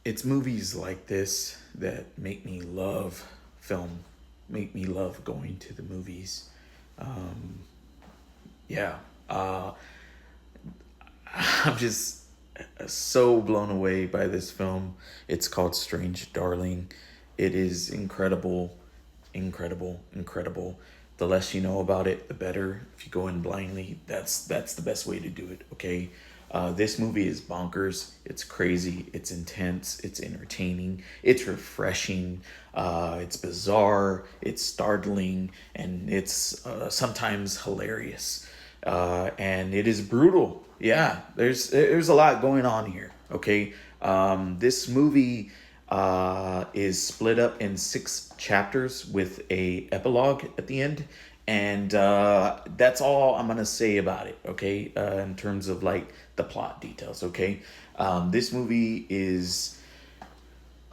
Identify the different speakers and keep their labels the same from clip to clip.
Speaker 1: it's movies like this that make me love film, make me love going to the movies. Um, yeah, uh, I'm just so blown away by this film. It's called Strange Darling. It is incredible, incredible, incredible. The less you know about it, the better. If you go in blindly, that's the best way to do it. Okay, this movie is bonkers. It's crazy. It's intense. It's entertaining. It's refreshing. It's bizarre. It's startling, and it's sometimes hilarious. And it is brutal. Yeah, there's a lot going on here. Okay, this movie is split up in 6 chapters with a epilogue at the end, and that's all I'm gonna say about it. Okay, in terms of like the plot details. Okay, this movie is.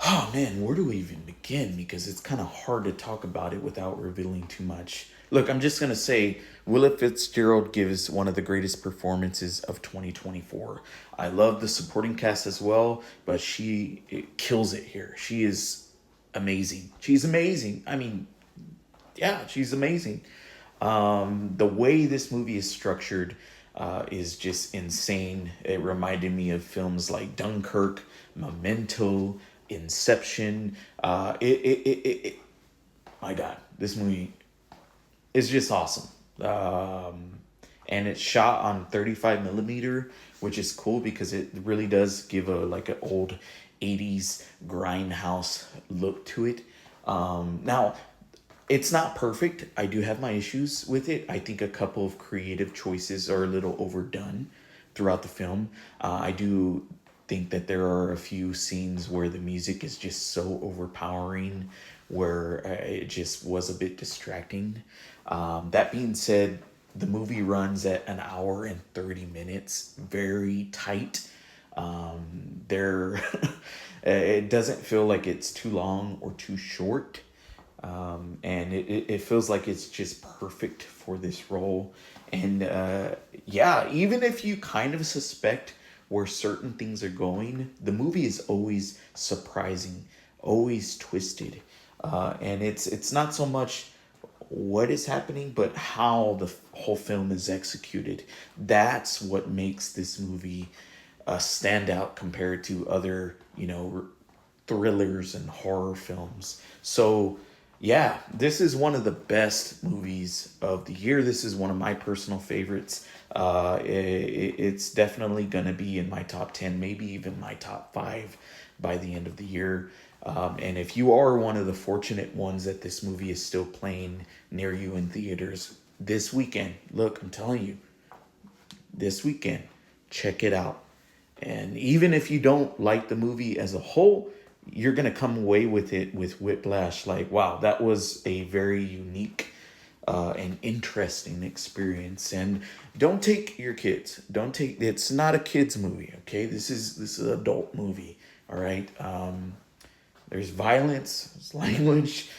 Speaker 1: Oh man, where do we even begin? Because it's kind of hard to talk about it without revealing too much. Look, I'm just gonna say Willa Fitzgerald gives one of the greatest performances of 2024. I love the supporting cast as well, but she kills it here. She is amazing. She's amazing. I mean, yeah, she's amazing. The way this movie is structured is just insane. It reminded me of films like Dunkirk, Memento, Inception. My God, this movie is just awesome. And it's shot on 35 millimeter, which is cool because it really does give a like an old 80s grindhouse look to it. Now, it's not perfect. I do have my issues with it. I think a couple of creative choices are a little overdone throughout the film. I do think that there are a few scenes where the music is just so overpowering, where it just was a bit distracting. That being said, the movie runs at an hour and 30 minutes, very tight. There, it doesn't feel like it's too long or too short, and it feels like it's just perfect for this role. And yeah, even if you kind of suspect where certain things are going, the movie is always surprising, always twisted, and it's not so much what is happening, but how the whole film is executed. That's what makes this movie stand out compared to other, thrillers and horror films. So, yeah, this is one of the best movies of the year. This is one of my personal favorites. It's definitely going to be in my top 10, maybe even my top 5 by the end of the year. And if you are one of the fortunate ones that this movie is still playing near you in theaters this weekend, look, I'm telling you, this weekend, check it out. And even if you don't like the movie as a whole, you're going to come away with it with whiplash. Like, wow, that was a very unique and interesting experience. And don't take your kids. Don't take, it's not a kids movie. Okay. This is an adult movie. All right. There's violence, there's language,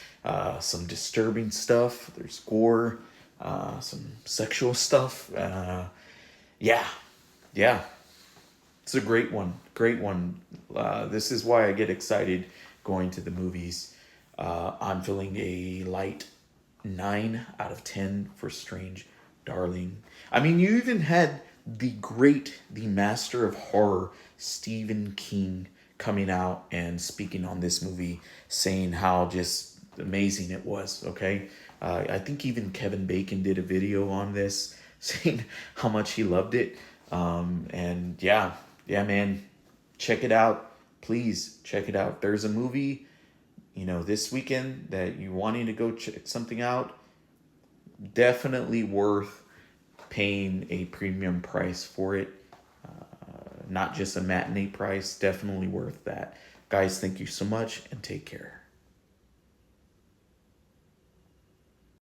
Speaker 1: some disturbing stuff. There's gore, some sexual stuff. Yeah. Yeah. It's a great one. Great one. This is why I get excited going to the movies. I'm feeling a light 9 out of 10 for Strange Darling. I mean, you even had the master of horror, Stephen King, coming out and speaking on this movie, saying how just amazing it was. Okay. I think even Kevin Bacon did a video on this, saying how much he loved it. And yeah, yeah, man, check it out. Please check it out. There's a movie, this weekend that you wanting to go check something out. Definitely worth paying a premium price for it. Not just a matinee price. Definitely worth that. Guys, thank you so much and take care.